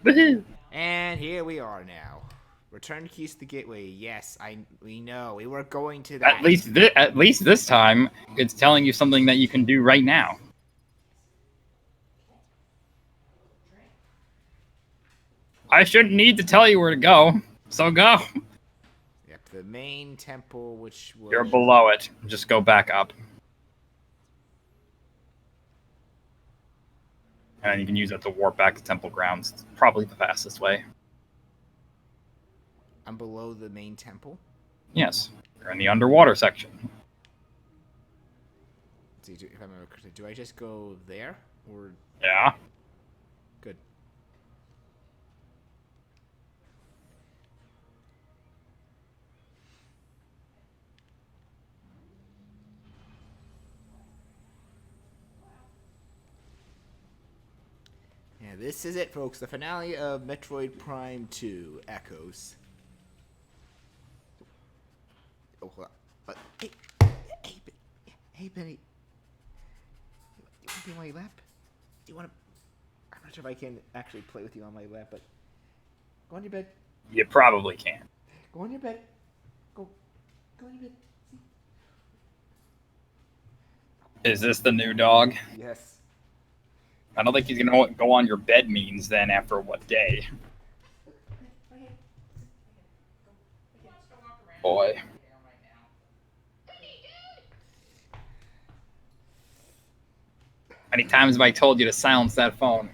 Woohoo! And here we are now. Return keys to the gateway. Yes, we know. We were going to At that. least, at least this time, it's telling you something that you can do right now. I shouldn't need to tell you where to go, so go. Yep, the main temple, which was... You're below it. Just go back up. And you can use that to warp back to temple grounds. It's probably the fastest way. I'm below the main temple. Yes, you're in the underwater section. See, if I remember correctly, do I just go there or? Yeah. Good. Yeah, this is it, folks. The finale of Metroid Prime 2 Echoes. Oh, hold on. Hey, Benny. You want to be on my lap? Do you want to? I'm not sure if I can actually play with you on my lap, but go on your bed. You probably can. Go on your bed. Go on your bed. Is this the new dog? Yes. I don't think he's gonna know what go on your bed means then after what day. Boy. How many times have I told you to silence that phone?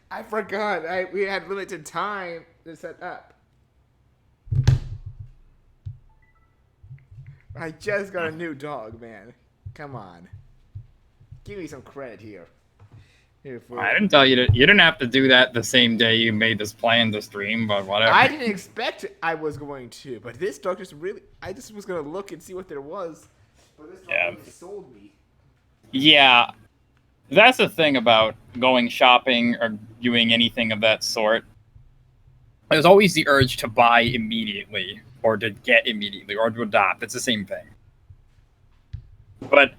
I forgot. We had limited time to set up. I just got a new dog, man. Come on. Give me some credit here. I didn't tell you to. You didn't have to do that the same day you made this plan to stream, but whatever. I didn't expect I was going to, but this dog just really... I just was going to look and see what there was. But this dog really sold me. Yeah. That's the thing about going shopping or doing anything of that sort. There's always the urge to buy immediately, or to get immediately, or to adopt. It's the same thing. But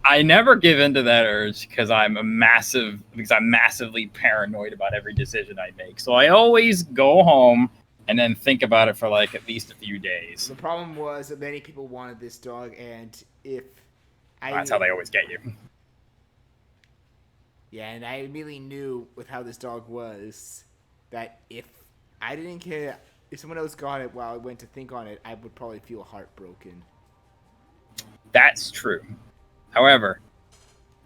I never give in to that urge because I'm massively paranoid about every decision I make. So I always go home and then think about it for like at least a few days. The problem was that many people wanted this dog, and if that's how they always get you. Yeah, and I immediately knew with how this dog was that if I didn't care, if someone else got it while I went to think on it, I would probably feel heartbroken. That's true. However,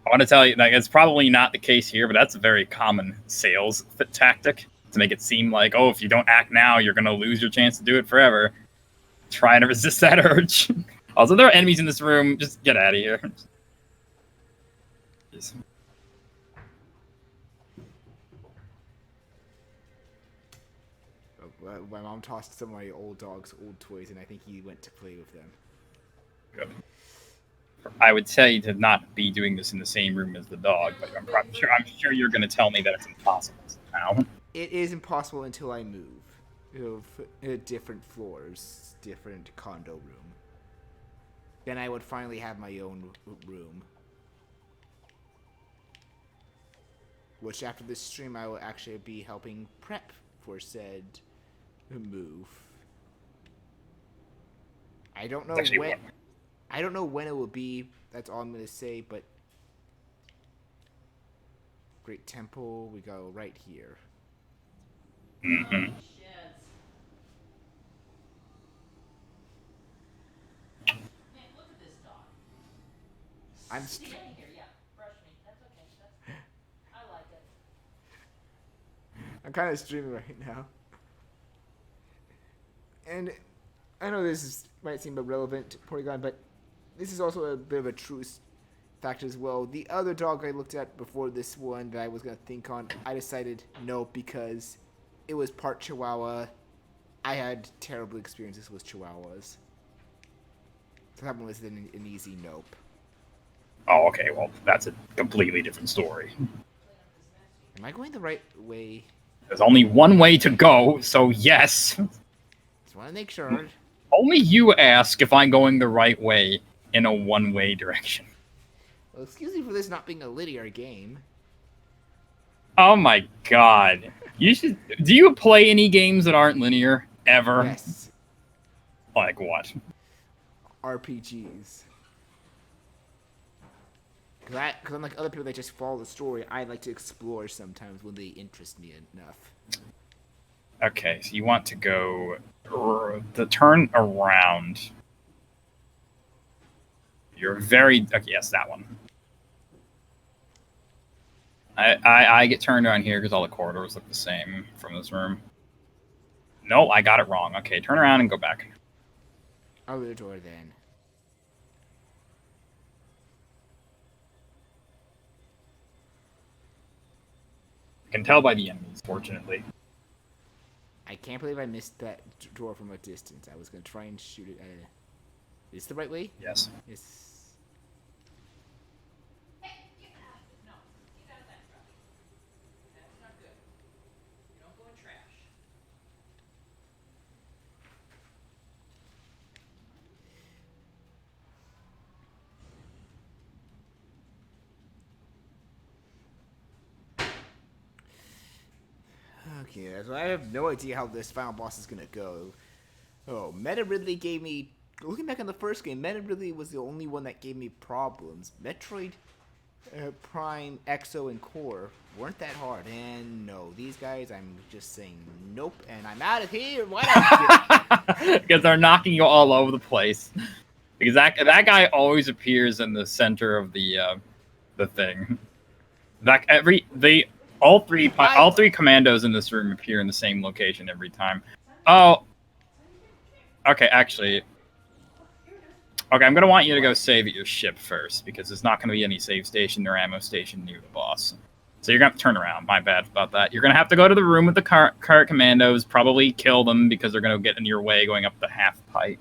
I want to tell you, like, it's probably not the case here, but that's a very common sales tactic to make it seem like, oh, if you don't act now, you're going to lose your chance to do it forever. Try to resist that urge. Also, there are enemies in this room. Just get out of here. Jeez. My mom tossed some of my old dog's old toys, and I think he went to play with them. Good. I would tell you to not be doing this in the same room as the dog, but I'm sure you're going to tell me that it's impossible now. It is impossible until I move. Different floors, different condo room. Then I would finally have my own room. Which after this stream I will actually be helping prep for said move. I don't know when. I don't know when it will be. That's all I'm gonna say. But Great Temple, we go right here. Mm-hmm. I'm. I'm kind of streaming right now. And I know might seem irrelevant to Porygon, but this is also a bit of a truth fact as well. The other dog I looked at before this one that I was going to think on, I decided no because it was part Chihuahua. I had terrible experiences with Chihuahuas. So that one was an easy nope. Oh, okay. Well, that's a completely different story. Am I going the right way? There's only one way to go, so yes. Just want to make sure. Only you ask if I'm going the right way in a one-way direction. Well, excuse me for this not being a linear game. Oh my god. You should. Do you play any games that aren't linear ever? Yes. Like what? RPGs. Because unlike other people that just follow the story, I like to explore sometimes when they interest me enough. Okay, so you want to go the turn around. You're very okay. Yes, that one. I get turned around here because all the corridors look the same from this room. No, I got it wrong. Okay, turn around and go back. Other door then. I can tell by the enemies, fortunately. I can't believe I missed that door from a distance. I was gonna try and shoot it at a... Is this the right way? Yes. Yes. Okay, so I have no idea how this final boss is gonna go. Oh, Meta Ridley gave me... Looking back on the first game, Meta Ridley was the only one that gave me problems. Metroid, Prime, Exo, and Core weren't that hard. And no, these guys, I'm just saying nope, and I'm out of here. Why not? Because they're knocking you all over the place. Because that guy always appears in the center of the thing. All three commandos in this room appear in the same location every time. Oh, okay. Actually, okay. I'm gonna want you to go save at your ship first because there's not gonna be any save station or ammo station near the boss. So you're gonna have to turn around. My bad about that. You're gonna have to go to the room with the current commandos. Probably kill them because they're gonna get in your way going up the half pipe.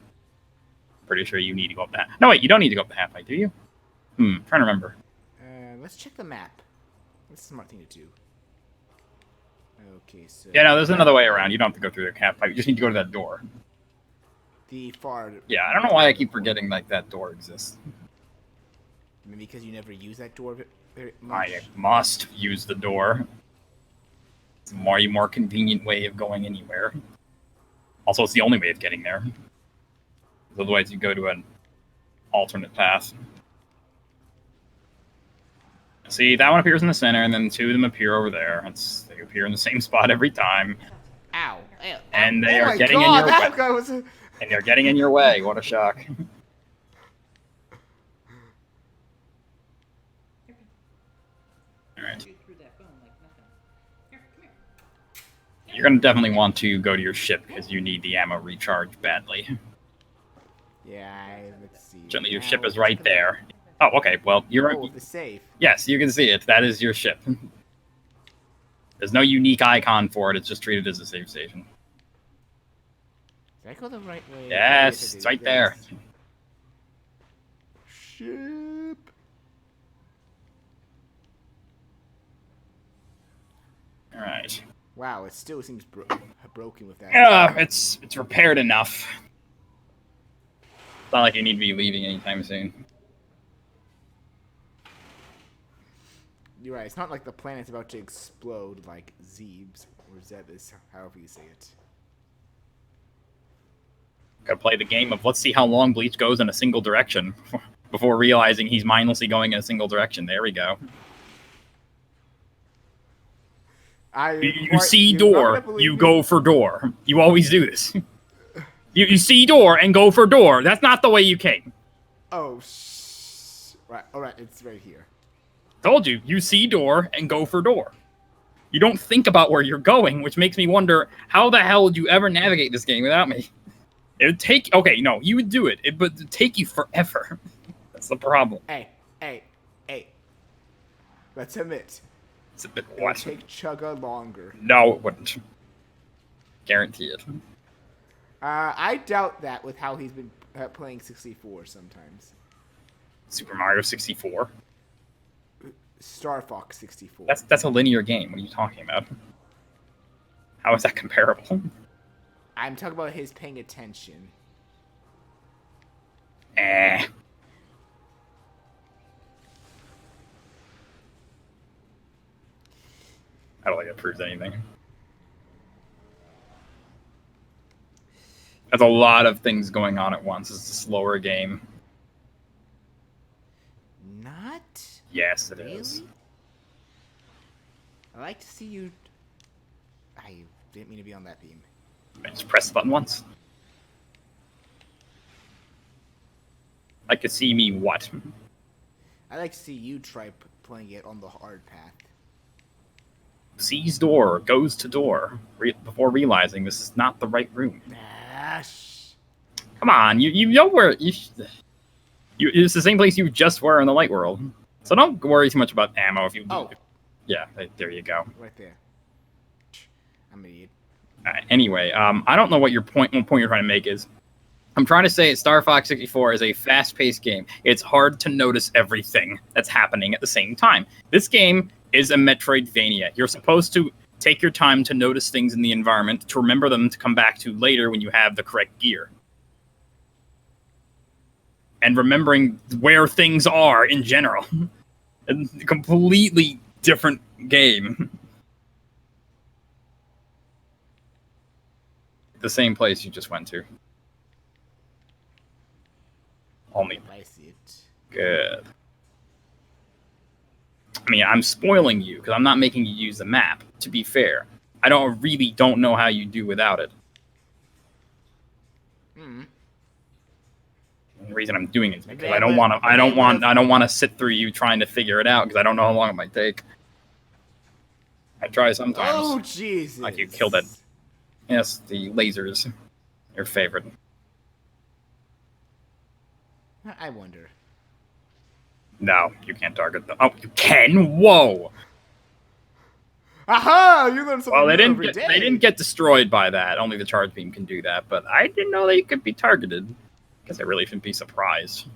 Pretty sure you need to go up that. No, wait. You don't need to go up the half pipe, do you? Trying to remember. Let's check the map. That's a smart thing to do. Okay, so... Yeah, no, there's another way around. You don't have to go through the half pipe. You just need to go to that door. The far... Yeah, I don't know why I keep forgetting like that door exists. Maybe because you never use that door very much? I must use the door. It's a more convenient way of going anywhere. Also, it's the only way of getting there. Otherwise, you go to an alternate path. See, that one appears in the center, and then two of them appear over there. They appear in the same spot every time. Ow. And they are getting in your way. Guy was And they're getting in your way. What a shock. Alright. You're going to definitely want to go to your ship because you need the ammo recharge badly. Yeah, let's see. Certainly, your ship is right there. Oh, okay. Well, you're... the safe. Yes, you can see it. That is your ship. There's no unique icon for it. It's just treated as a save station. Did I go the right way? Yes, it's right there. Ship. All right. Wow, it still seems broken with that. It's repaired enough. It's not like you need to be leaving anytime soon. You're right. It's not like the planet's about to explode like Zebes or Zebes, however you say it. Gotta play the game of let's see how long Bleach goes in a single direction before realizing he's mindlessly going in a single direction. There we go. You see door, you go for door. You always do this. You see door and go for door. That's not the way you came. Oh, right. All right, it's right here. Told you. You see door and go for door. You don't think about where you're going, which makes me wonder how the hell would you ever navigate this game without me? It would take... Okay, no, you would do it, but it would take you forever. That's the problem. Hey. Let's admit. It's a bit what? It would take Chugga longer. No, it wouldn't. Guarantee it. I doubt that with how he's been playing 64 sometimes. Super Mario 64? Star Fox 64. That's a linear game. What are you talking about? How is that comparable? I'm talking about his paying attention. I don't think that proves anything. That's a lot of things going on at once. It's a slower game. Not. Yes, it Really? is. I like to see you. I didn't mean to be on that theme. I just press the button once. Like to see me what? I like to see you try playing it on the hard path. Sees door, goes to door, before realizing this is not the right room. Come on, you know where it's the same place you just were in the light world. So don't worry too much about ammo if you. Oh. Yeah, there you go. Right there. I'm an idiot. Anyway, I don't know what one point you're trying to make is. I'm trying to say Star Fox 64 is a fast-paced game. It's hard to notice everything that's happening at the same time. This game is a Metroidvania. You're supposed to take your time to notice things in the environment, to remember them to come back to later when you have the correct gear. And remembering where things are in general. A completely different game. The same place you just went to. Only I see it. good. I mean, I'm spoiling you because I'm not making you use the map. To be fair, I really don't know how you do without it. The reason I'm doing it is because I don't want to sit through you trying to figure it out because I don't know how long it might take. I try sometimes. Oh Jesus! Like you killed it. Yes, the lasers, your favorite. I wonder. No, you can't target them. Oh, you can? Whoa! Aha! You learn something Well, they new didn't get destroyed by that. Only the charge beam can do that. But I didn't know they could be targeted. Guess I really shouldn't be surprised.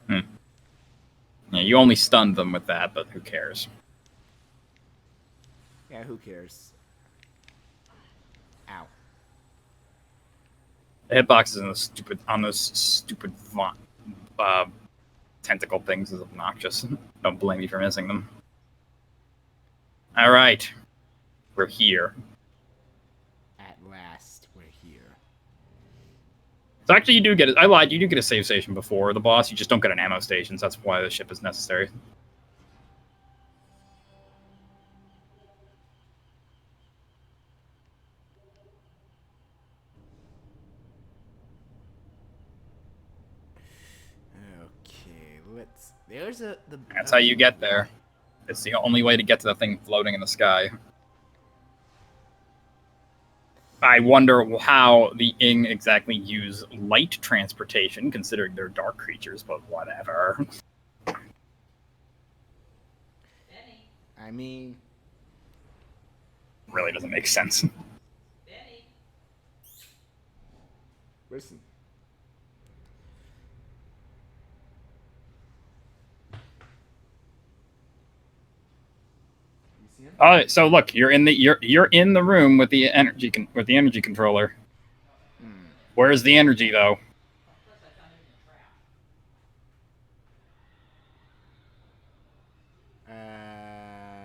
Yeah, you only stunned them with that, but who cares? Yeah, who cares? Ow. The hitboxes on those stupid tentacle things is obnoxious. Don't blame me for missing them. All right, we're here. At last, we're here. So actually, you do get it. I lied. You do get a save station before the boss. You just don't get an ammo station. So that's why the ship is necessary. Okay, let's. There's the. That's how you get there. It's the only way to get to the thing floating in the sky. I wonder how the Ing exactly use light transportation, considering they're dark creatures, but whatever. I mean, Really doesn't make sense. listen. All right, so look, you're in the room with the energy controller. Where's the energy though?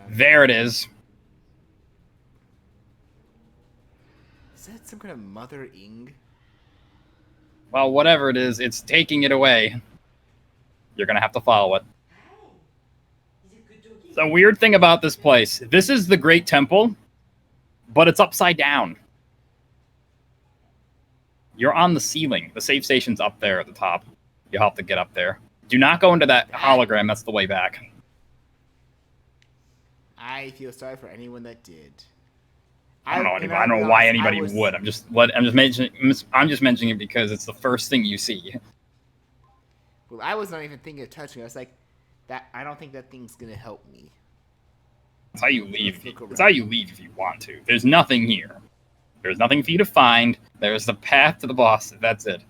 There it is. Is that some kind of Mother Ing? Well, whatever it is, it's taking it away. You're gonna have to follow it. The weird thing about this place, this is the Great Temple, but it's upside down. You're on the ceiling. The save station's up there at the top. You'll have to get up there. Do not go into that hologram. That's the way back. I feel sorry for anyone that did. I don't know why anybody would. I'm just mentioning it because it's the first thing you see. Well, I was not even thinking of touching it. I was like, that. I don't think that thing's gonna help me. That's how you leave. It's how you leave if you want to. There's nothing here. There's nothing for you to find. There's the path to the boss. That's it.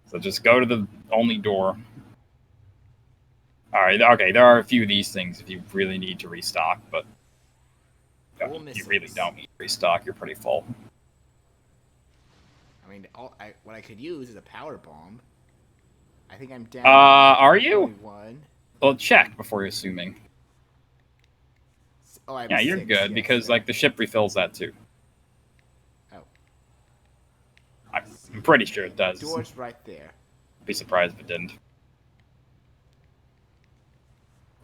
So just go to the only door. All right. Okay. There are a few of these things if you really need to restock, but you really don't need to restock. You're pretty full. I mean, what I could use is a power bomb. I think I'm down. Are you? One. Well, check before you're assuming. Oh, Yeah, you're good because like the ship refills that too. I'm pretty sure it does. Door's right there. I'd be surprised if it didn't.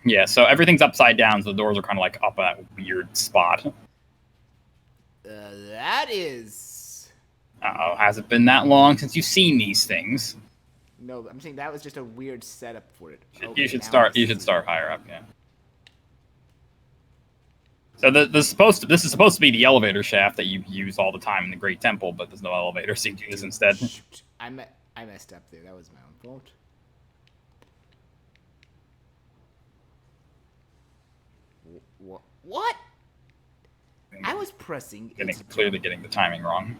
Yeah, so everything's upside down, so the doors are kind of like up at that weird spot. That is... Uh-oh, has it been that long since you've seen these things? No, I'm saying that was just a weird setup for it. You should start higher up, yeah. So this is supposed to be the elevator shaft that you use all the time in the Great Temple, but there's no elevator, so you do this instead. Shoot. I messed up there. That was my own fault. What? I was pressing. Clearly getting the timing wrong.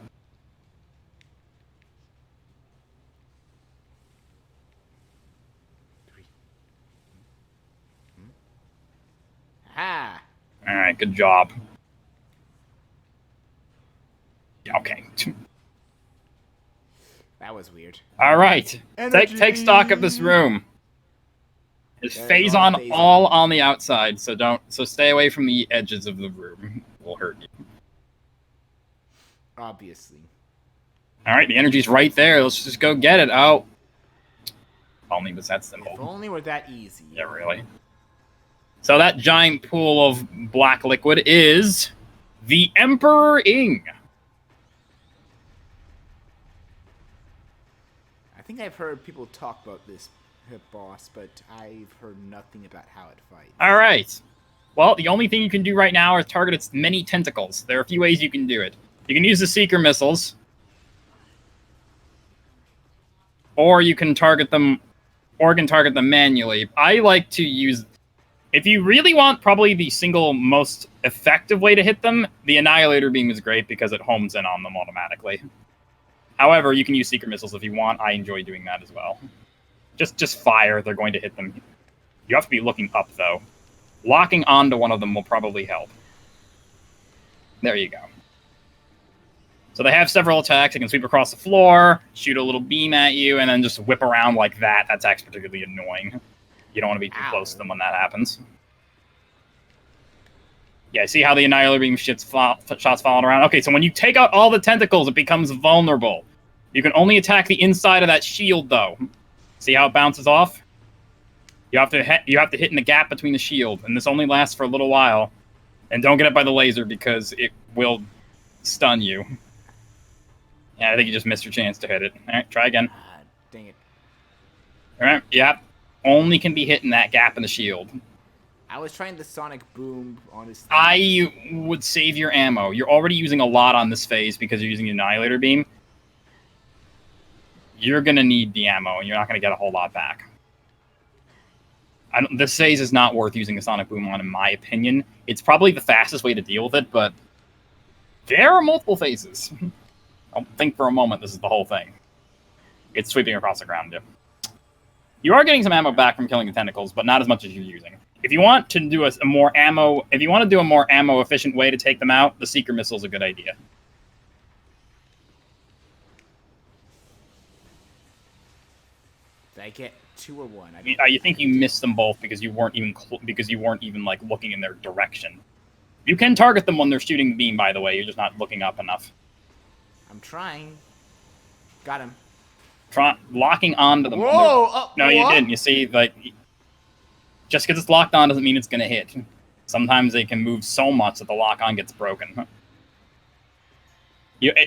Ah. All right, good job. Okay. That was weird. All right. Take stock of this room. There's phase on all on the outside, so stay away from the edges of the room. It will hurt you. Obviously. All right, the energy's right there. Let's just go get it. Oh. Only was that simple. If only were that easy. Yeah, really. So that giant pool of black liquid is the Emperor Ing. I think I've heard people talk about this boss, but I've heard nothing about how it fights. All right. Well, the only thing you can do right now is target its many tentacles. There are a few ways you can do it. You can use the Seeker missiles, or you can target them, manually. I like to use... If you really want probably the single most effective way to hit them, the Annihilator Beam is great because it homes in on them automatically. However, you can use Seeker Missiles if you want. I enjoy doing that as well. Just fire. They're going to hit them. You have to be looking up, though. Locking onto one of them will probably help. There you go. So they have several attacks. They can sweep across the floor, shoot a little beam at you, and then just whip around like that. That's actually particularly annoying. You don't want to be too close to them when that happens. Yeah, see how the Annihilator Beam shots falling around? Okay, so when you take out all the tentacles, it becomes vulnerable. You can only attack the inside of that shield, though. See how it bounces off? You have to hit in the gap between the shield, and this only lasts for a little while. And don't get it by the laser, because it will stun you. Yeah, I think you just missed your chance to hit it. Alright, try again. Dang it. Alright, yeah. Only can be hit in that gap in the shield. I was trying the sonic boom on his thing. I would save your ammo. You're already using a lot on this phase because you're using the Annihilator Beam. You're going to need the ammo, and you're not going to get a whole lot back. This phase is not worth using a sonic boom on, in my opinion. It's probably the fastest way to deal with it, but there are multiple phases. Don't think for a moment this is the whole thing. It's sweeping across the ground, yeah. You are getting some ammo back from killing the tentacles, but not as much as you're using. If you want to do a more ammo efficient way to take them out, the Seeker Missile is a good idea. Did I get 2 or 1? I think you missed them both because you weren't even like looking in their direction. You can target them when they're shooting the beam, by the way. You're just not looking up enough. I'm trying. Got him. Locking onto them. Whoa! No, you didn't. You see, like, just because it's locked on doesn't mean it's going to hit. Sometimes they can move so much that the lock-on gets broken.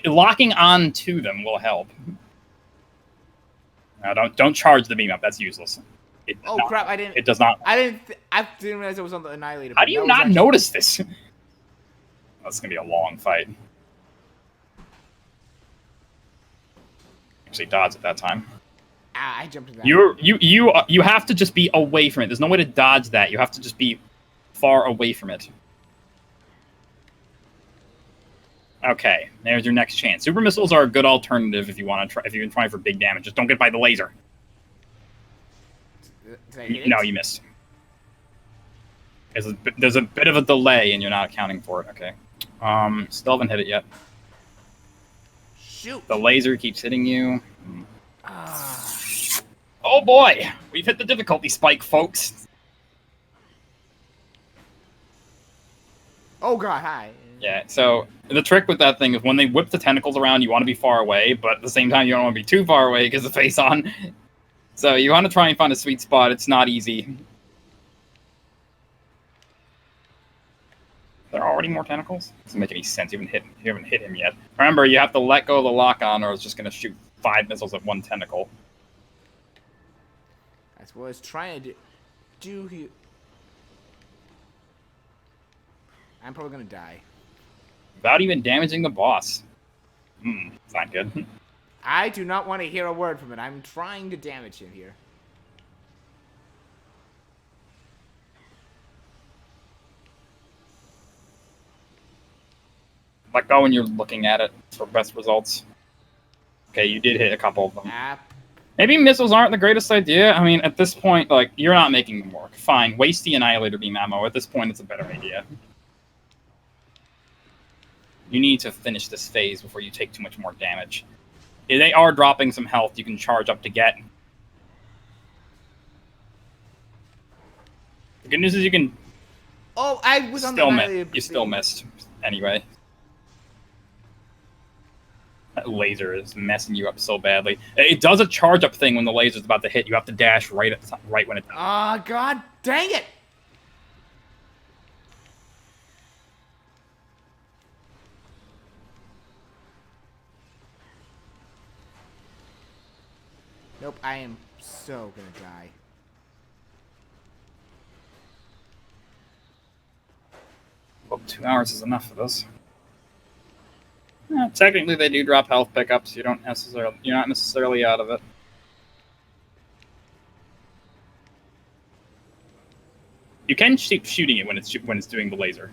Locking on to them will help. Now, don't charge the beam up. That's useless. Crap! I didn't. It does not. I didn't realize it was on the Annihilator. How do you not notice this? That's gonna be a long fight. Actually, dodge at that time. I jumped in that. You have to just be away from it. There's no way to dodge that. You have to just be far away from it. Okay, there's your next chance. Super missiles are a good alternative if you want to try. If you're trying for big damage, just don't get by the laser. Did I hit it? No, you missed. There's a bit of a delay, and you're not accounting for it. Okay. Still haven't hit it yet. Shoot. The laser keeps hitting you. Oh boy, we've hit the difficulty spike, folks. Oh god, hi. Yeah, so the trick with that thing is when they whip the tentacles around, you want to be far away, but at the same time, you don't want to be too far away because the face on. So you want to try and find a sweet spot. It's not easy. There are already more tentacles? Doesn't make any sense. You haven't hit him yet. Remember, you have to let go of the lock-on, or it's just going to shoot 5 missiles at one tentacle. That's what I was trying to do here. I'm probably gonna die. Without even damaging the boss. It's not good. I do not want to hear a word from it. I'm trying to damage him here. Let go when you're looking at it for best results. Okay, you did hit a couple of them. Maybe missiles aren't the greatest idea. I mean, at this point, like, you're not making them work. Fine, waste the Annihilator Beam ammo. At this point, it's a better idea. You need to finish this phase before you take too much more damage. If they are dropping some health you can charge up to get. The good news is you can... Oh, I was on the Annihilator Beam. You still missed, anyway. That laser is messing you up so badly. It does a charge-up thing when the laser's about to hit. You have to dash right when it does. Ah, god dang it! Nope, I am so gonna die. Well, 2 hours is enough for this. Yeah, technically, they do drop health pickups. You're not necessarily out of it. You can keep shooting it when it's doing the laser,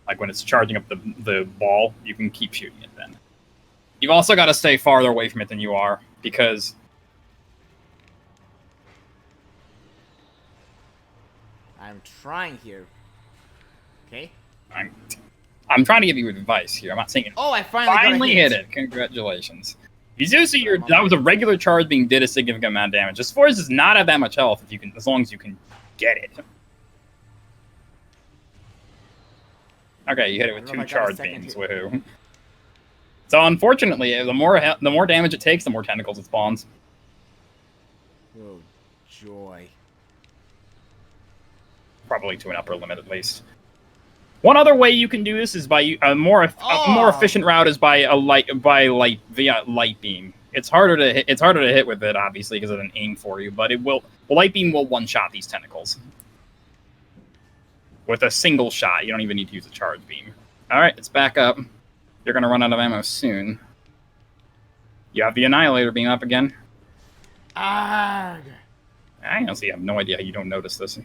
like when it's charging up the ball. You can keep shooting it then. You've also got to stay farther away from it than you are because. I'm trying here. Okay. I'm trying to give you advice here. I'm not saying it. Oh, I finally hit it. Congratulations. You do see that was a regular charge being did a significant amount of damage. This force does not have that much health if you can, as long as you can get it. Okay, you hit it with 2 charge beams. Woohoo! So unfortunately, the more damage it takes, the more tentacles it spawns. Oh, joy. Probably to an upper limit at least. One other way you can do this is by a more efficient route is via light beam. It's harder to hit with it obviously because it doesn't aim for you, but the light beam will one-shot these tentacles with a single shot. You don't even need to use a charge beam. All right, it's back up. You're gonna run out of ammo soon. You have the Annihilator Beam up again. Ah. I honestly have no idea how you don't notice this.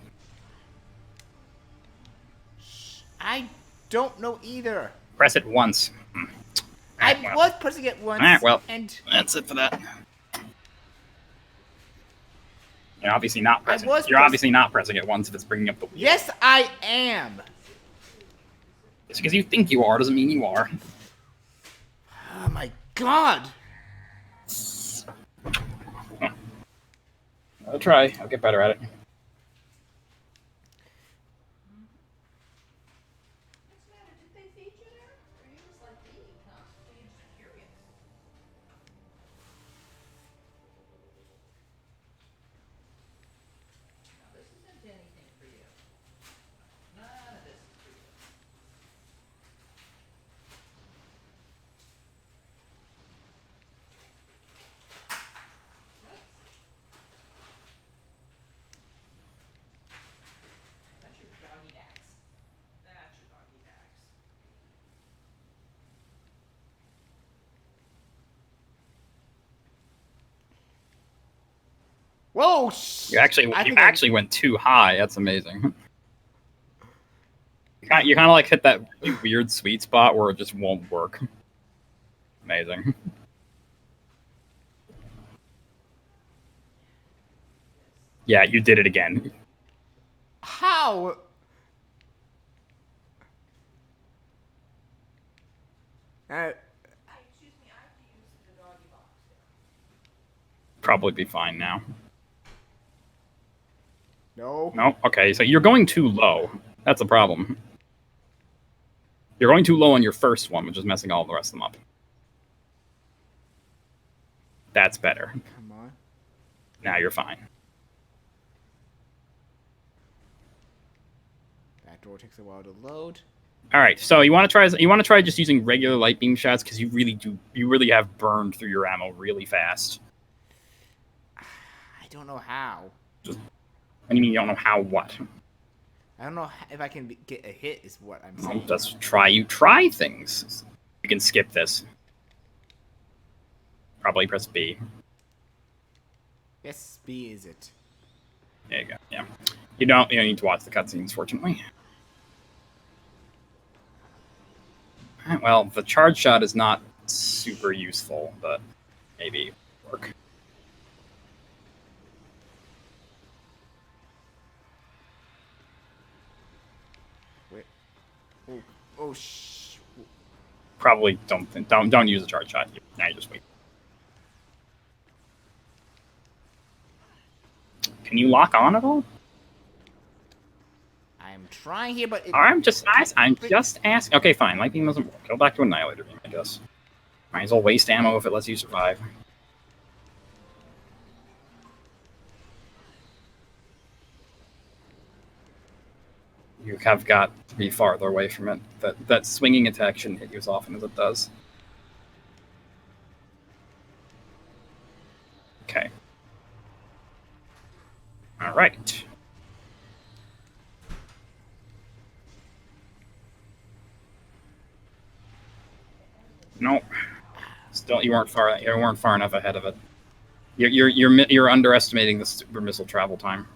I don't know either. Press it once. I was pressing it once. Alright, well, and that's it for that. You're obviously not pressing. You're obviously not pressing it once if it's bringing up the wheel. Yes, I am. Just because you think you are doesn't mean you are. Oh my god. I'll try. I'll get better at it. Whoa! You actually went too high. That's amazing. You kind of like hit that weird sweet spot where it just won't work. Amazing. Yeah, you did it again. How? Excuse me, I have to use the doggy box. Probably be fine now. No. No? Okay, so you're going too low. That's a problem. You're going too low on your first one, which is messing all the rest of them up. That's better. Come on. Now you're fine. That door takes a while to load. All right, so you want to try just using regular light beam shots because you really have burned through your ammo really fast. I don't know how. What do you mean you don't know how? What? I don't know if I can get a hit. Is what I'm saying. Just try things. You can skip this. Probably press B. Yes, B is it. There you go. Yeah. You don't need to watch the cutscenes, fortunately. Well, the charge shot is not super useful, but maybe it will work. Wait. Oh, shh. Probably don't use the charge shot. Now you just wait. Can you lock on at all? I'm trying here, but I'm just asking. Okay, fine. Light beam doesn't work. Go back to annihilator beam, I guess. Might as well waste ammo if it lets you survive. You have got to be farther away from it. That swinging attack shouldn't hit you as often as it does. Okay. All right. Nope. Still, you weren't far enough ahead of it. You're underestimating the super missile travel time.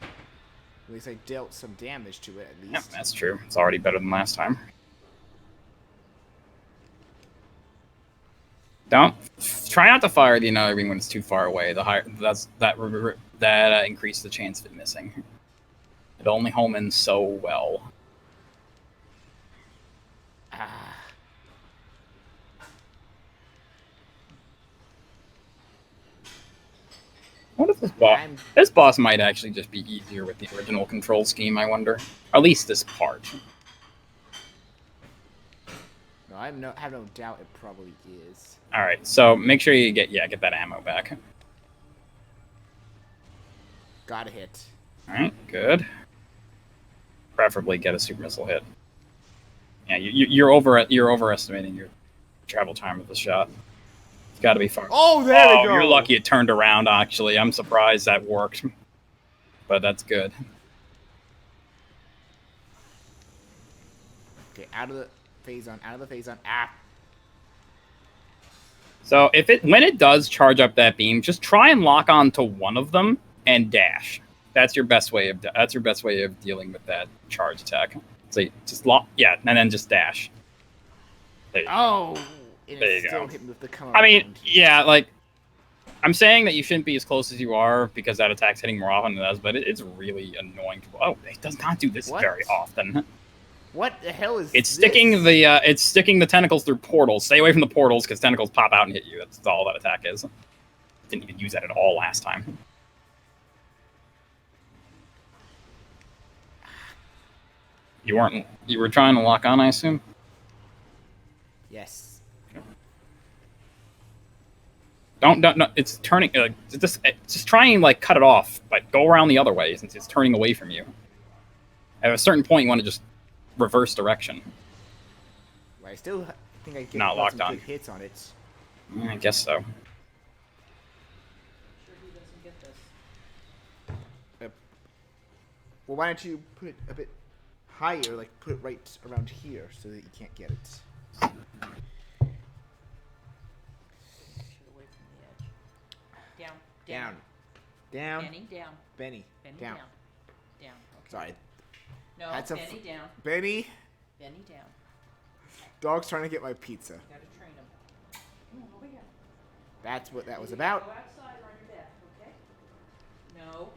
At least I dealt some damage to it. At least. Yeah, that's true. It's already better than last time. Don't try not to fire the another beam when it's too far away. The higher that increases the chance of it missing. It only home in so well. What if this boss? This boss might actually just be easier with the original control scheme. I wonder. At least this part. No, I have no doubt it probably is. All right, so make sure you get that ammo back. Got a hit. All right, good. Preferably get a super missile hit. Yeah, you're overestimating your travel time of the shot. It's got to be far. Oh, there we go. You're lucky it turned around. Actually, I'm surprised that worked, but that's good. Okay, out of the phase on. Ah. So when it does charge up that beam, just try and lock on to one of them and dash. That's your best way of dealing with that charge attack. So just lock, yeah, and then just dash. There you go. There you go. Hit me with the come I mean, around. yeah, like I'm saying that you shouldn't be as close as you are because that attack's hitting more often than it does, but it's really annoying. It does not do this very often. What the hell is It's sticking the tentacles through portals. Stay away from the portals because tentacles pop out and hit you. That's all that attack is. Didn't even use that at all last time. You were trying to lock on, I assume? Yes. Don't it's turning just try and like cut it off, but go around the other way since it's turning away from you. At a certain point you want to just reverse direction. Well, I still think I get Not locked some on. good hits on it. I guess so. Sure he doesn't get this. Well, why don't you put it a bit higher, like put it right around here so that you can't get it. Shoot away from the edge. Down. Down. Benny, down. Benny. Benny, Down. down. Down. Okay. Sorry. No, Had some Benny, down. Benny. Benny, down. Dog's trying to get my pizza. You gotta train him. Come on, over here. That's what that was Go about. outside or on your bed, okay? No.